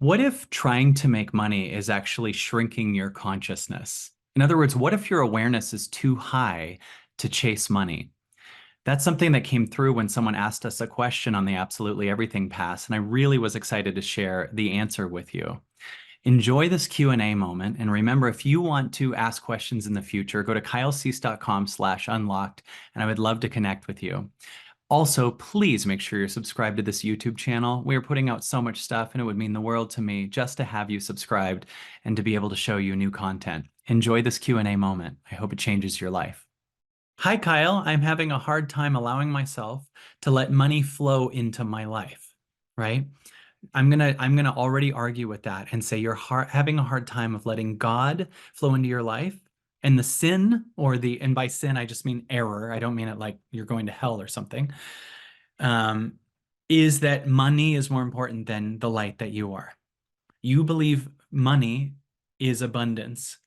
What if trying to make money is actually shrinking your consciousness? In other words, what if your awareness is too high to chase money? That's something that came through when someone asked us a question on the Absolutely Everything Pass, and I really was excited to share the answer with you. Enjoy this Q&A moment, and remember, if you want to ask questions in the future, go to kylecease.com/unlocked, and I would love to connect with you. Also, please make sure you're subscribed to this YouTube channel. We are putting out so much stuff, and it would mean the world to me just to have you subscribed and to be able to show you new content. Enjoy this Q&A moment. I hope it changes your life. Hi, Kyle. I'm having a hard time allowing myself to let money flow into my life, right? I'm gonna already argue with that and say you're having a hard time of letting God flow into your life. And the sin, and by sin, I just mean error. I don't mean it like you're going to hell or something. Um, is that money is more important than the light that you are. You believe money is abundance,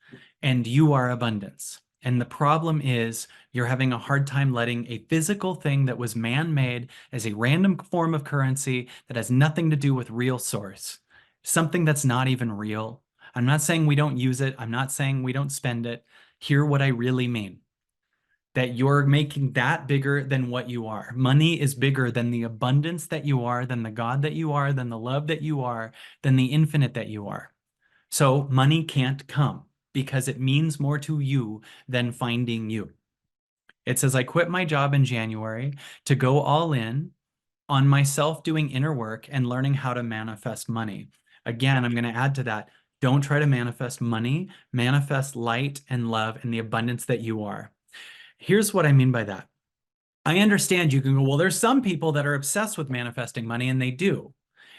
and you are abundance. And the problem is you're having a hard time letting a physical thing that was man-made as a random form of currency that has nothing to do with real source, something that's not even real. I'm not saying we don't use it. I'm not saying we don't spend it. Hear what I really mean. That you're making that bigger than what you are. Money is bigger than the abundance that you are, than the God that you are, than the love that you are, than the infinite that you are. So money can't come because it means more to you than finding you. It says, I quit my job in January to go all in on myself doing inner work and learning how to manifest money. Again, I'm going to add to that. Don't try to manifest money, manifest light and love and the abundance that you are. Here's what I mean by that. I understand you can go, well, there's some people that are obsessed with manifesting money, and they do.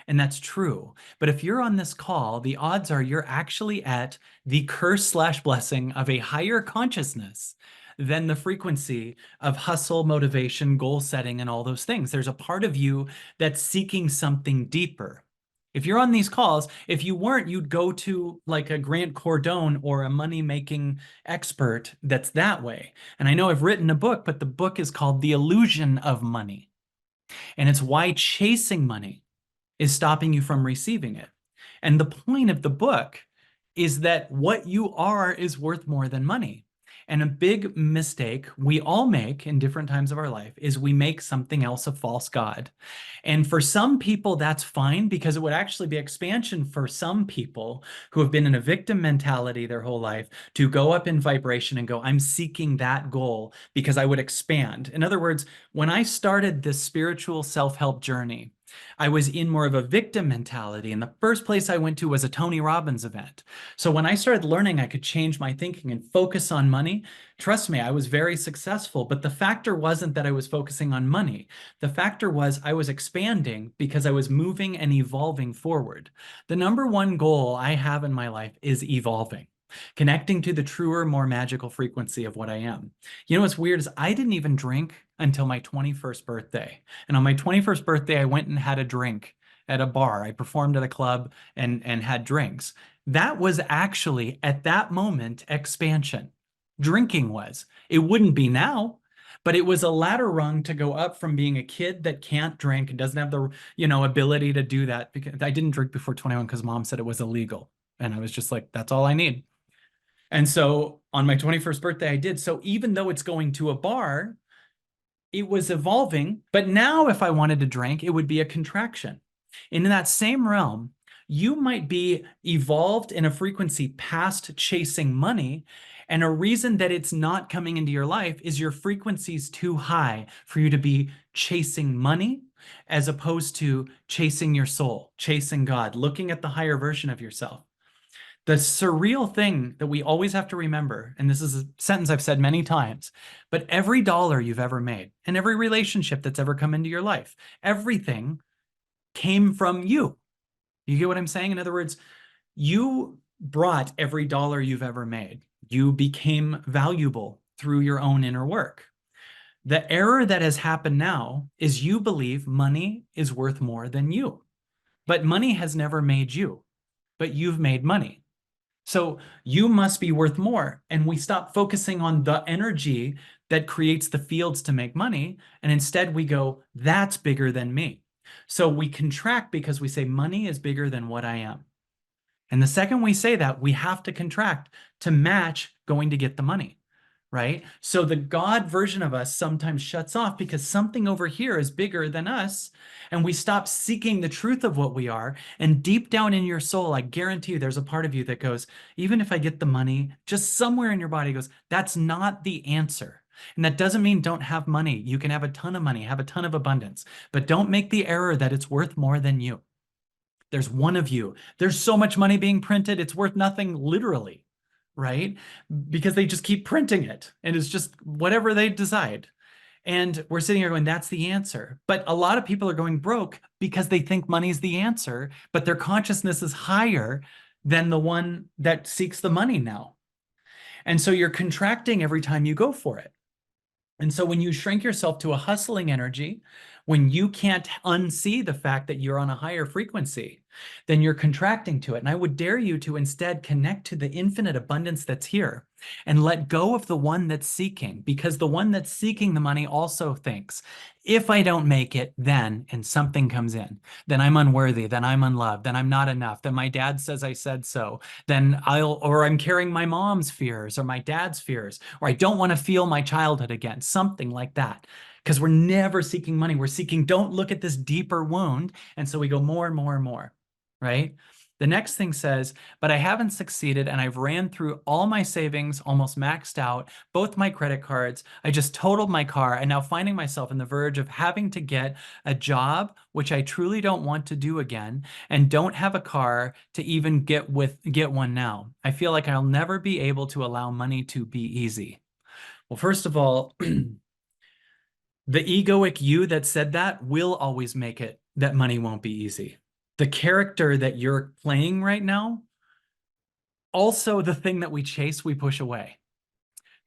And that's true. But if you're on this call, the odds are you're actually at the curse/blessing of a higher consciousness than the frequency of hustle, motivation, goal setting, and all those things. There's a part of you that's seeking something deeper. If you're on these calls, if you weren't, you'd go to like a Grant Cardone or a money-making expert that's that way. And I know I've written a book, but the book is called The Illusion of Money. And it's why chasing money is stopping you from receiving it. And the point of the book is that what you are is worth more than money. And a big mistake we all make in different times of our life is we make something else a false god. And for some people, that's fine because it would actually be expansion for some people who have been in a victim mentality their whole life to go up in vibration and go, I'm seeking that goal because I would expand. In other words, when I started this spiritual self-help journey, I was in more of a victim mentality. And the first place I went to was a Tony Robbins event. So when I started learning I could change my thinking and focus on money, trust me, I was very successful. But the factor wasn't that I was focusing on money. The factor was I was expanding because I was moving and evolving forward. The number one goal I have in my life is evolving. Connecting to the truer, more magical frequency of what I am. You know what's weird is I didn't even drink until my 21st birthday. And on my 21st birthday, I went and had a drink at a bar. I performed at a club and had drinks. That was actually, at that moment, expansion. Drinking was. It wouldn't be now, but it was a ladder rung to go up from being a kid that can't drink and doesn't have the, ability to do that. Because I didn't drink before 21 because mom said it was illegal. And I was just like, that's all I need. And so on my 21st birthday, I did. So even though it's going to a bar, it was evolving. But now if I wanted to drink, it would be a contraction. In that same realm, you might be evolved in a frequency past chasing money. And a reason that it's not coming into your life is your frequency is too high for you to be chasing money as opposed to chasing your soul, chasing God, looking at the higher version of yourself. The surreal thing that we always have to remember, and this is a sentence I've said many times, but every dollar you've ever made and every relationship that's ever come into your life, everything came from you. You get what I'm saying? In other words, you brought every dollar you've ever made. You became valuable through your own inner work. The error that has happened now is you believe money is worth more than you. But money has never made you, but you've made money. So you must be worth more. And we stop focusing on the energy that creates the fields to make money. And instead we go, that's bigger than me. So we contract because we say money is bigger than what I am. And the second we say that, we have to contract to match going to get the money, right? So the God version of us sometimes shuts off because something over here is bigger than us, and we stop seeking the truth of what we are. And deep down in your soul, I guarantee you, there's a part of you that goes, even if I get the money, just somewhere in your body goes, that's not the answer. And that doesn't mean don't have money. You can have a ton of money, have a ton of abundance, but don't make the error that it's worth more than you. There's one of you. There's so much money being printed, it's worth nothing literally, right? Because they just keep printing it and it's just whatever they decide. And we're sitting here going, that's the answer. But a lot of people are going broke because they think money's the answer, but their consciousness is higher than the one that seeks the money now. And so you're contracting every time you go for it. And so when you shrink yourself to a hustling energy, when you can't unsee the fact that you're on a higher frequency, then you're contracting to it. And I would dare you to instead connect to the infinite abundance that's here and let go of the one that's seeking, because the one that's seeking the money also thinks, if I don't make it, then, and something comes in, then I'm unworthy, then I'm unloved, then I'm not enough, then my dad says I said so, then or I'm carrying my mom's fears or my dad's fears, or I don't want to feel my childhood again, something like that. Because we're never seeking money. We're seeking, don't look at this deeper wound. And so we go more and more and more, right? The next thing says, but I haven't succeeded and I've ran through all my savings, almost maxed out, both my credit cards. I just totaled my car and now finding myself on the verge of having to get a job, which I truly don't want to do again, and don't have a car to even get one now. I feel like I'll never be able to allow money to be easy. Well, first of all, the egoic you that said that will always make it that money won't be easy. The character that you're playing right now, also the thing that we chase, we push away.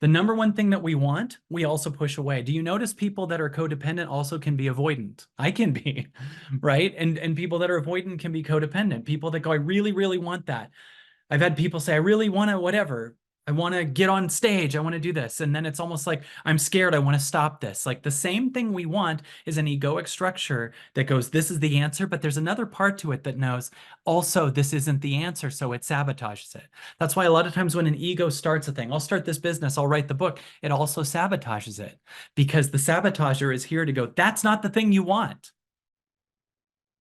The number one thing that we want, we also push away. Do you notice people that are codependent also can be avoidant? I can be, right? And people that are avoidant can be codependent. People that go, I really, really want that. I've had people say, I really want to whatever. I want to get on stage. I want to do this. And then it's almost like, I'm scared. I want to stop this. Like the same thing we want is an egoic structure that goes, this is the answer. But there's another part to it that knows also this isn't the answer. So it sabotages it. That's why a lot of times when an ego starts a thing, I'll start this business, I'll write the book, it also sabotages it because the sabotager is here to go, that's not the thing you want.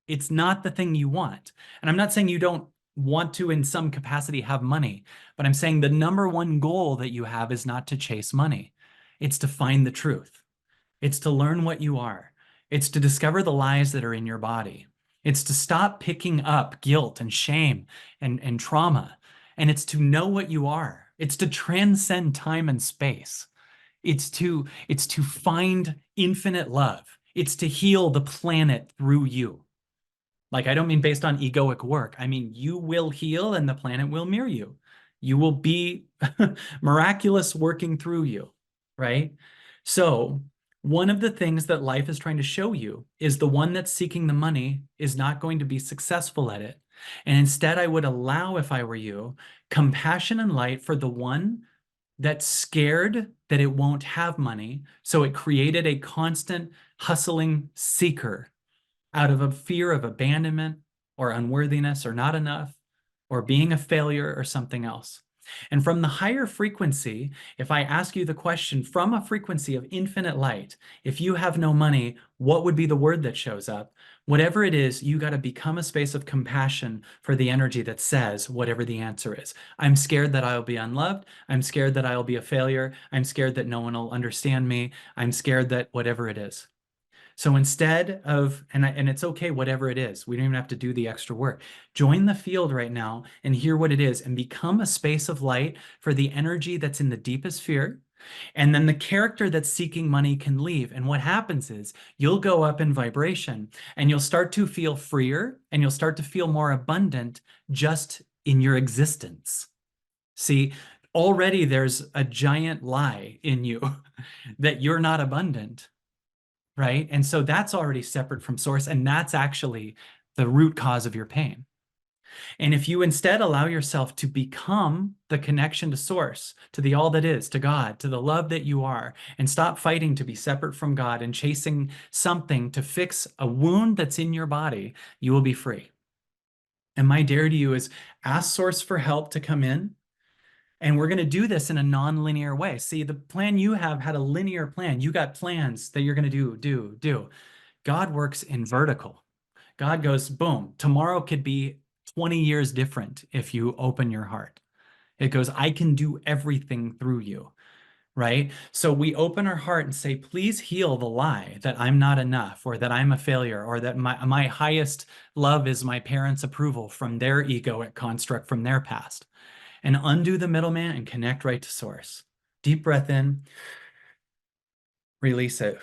It's not the thing you want. And I'm not saying you don't want to in some capacity have money, but I'm saying the number one goal that you have is not to chase money. It's to find the truth. It's to learn what you are. It's to discover the lies that are in your body. It's to stop picking up guilt and shame and trauma. And it's to know what you are. It's to transcend time and space. It's to find infinite love. It's to heal the planet through you. Like, I don't mean based on egoic work. I mean, you will heal and the planet will mirror you. You will be miraculous working through you, right? So one of the things that life is trying to show you is the one that's seeking the money is not going to be successful at it. And instead, I would allow, if I were you, compassion and light for the one that's scared that it won't have money. So it created a constant hustling seeker out of a fear of abandonment or unworthiness or not enough or being a failure or something else. And from the higher frequency, if I ask you the question from a frequency of infinite light, if you have no money, what would be the word that shows up? Whatever it is, you got to become a space of compassion for the energy that says whatever the answer is. I'm scared that I'll be unloved. I'm scared that I'll be a failure. I'm scared that no one will understand me. I'm scared that whatever it is. So instead of, and it's okay, whatever it is, we don't even have to do the extra work. Join the field right now and hear what it is and become a space of light for the energy that's in the deepest fear. And then the character that's seeking money can leave. And what happens is you'll go up in vibration and you'll start to feel freer and you'll start to feel more abundant just in your existence. See, already there's a giant lie in you that you're not abundant. Right? And so that's already separate from source, and that's actually the root cause of your pain. And if you instead allow yourself to become the connection to source, to the all that is, to God, to the love that you are, and stop fighting to be separate from God and chasing something to fix a wound that's in your body, you will be free. And my dare to you is ask source for help to come in. And we're going to do this in a non-linear way. See, the plan you have had a linear plan. You got plans that you're going to do. God works in vertical. God goes, boom, tomorrow could be 20 years different if you open your heart. It goes, I can do everything through you, right? So we open our heart and say, please heal the lie that I'm not enough, or that I'm a failure, or that my highest love is my parents' approval from their egoic construct from their past. And undo the middleman and connect right to source. Deep breath in, release it.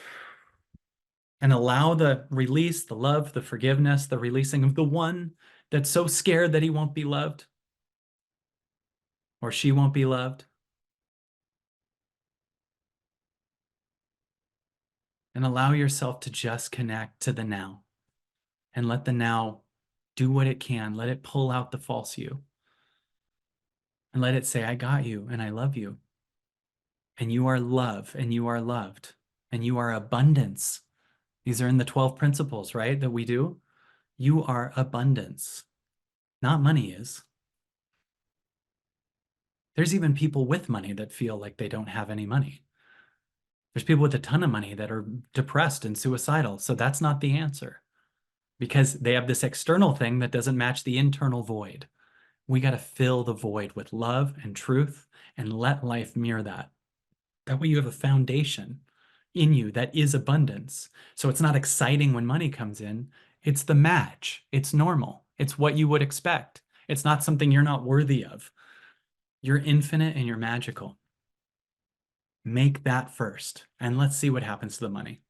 And allow the release, the love, the forgiveness, the releasing of the one that's so scared that he won't be loved or she won't be loved. And allow yourself to just connect to the now and let the now do what it can. Let it pull out the false you and let it say, I got you and I love you. And you are love and you are loved and you are abundance. These are in the 12 principles, right? That we do. You are abundance, not money is. There's even people with money that feel like they don't have any money. There's people with a ton of money that are depressed and suicidal. So that's not the answer because they have this external thing that doesn't match the internal void. We got to fill the void with love and truth and let life mirror that. That way you have a foundation in you that is abundance. So it's not exciting when money comes in. It's the match. It's normal. It's what you would expect. It's not something you're not worthy of. You're infinite and you're magical. Make that first, and let's see what happens to the money.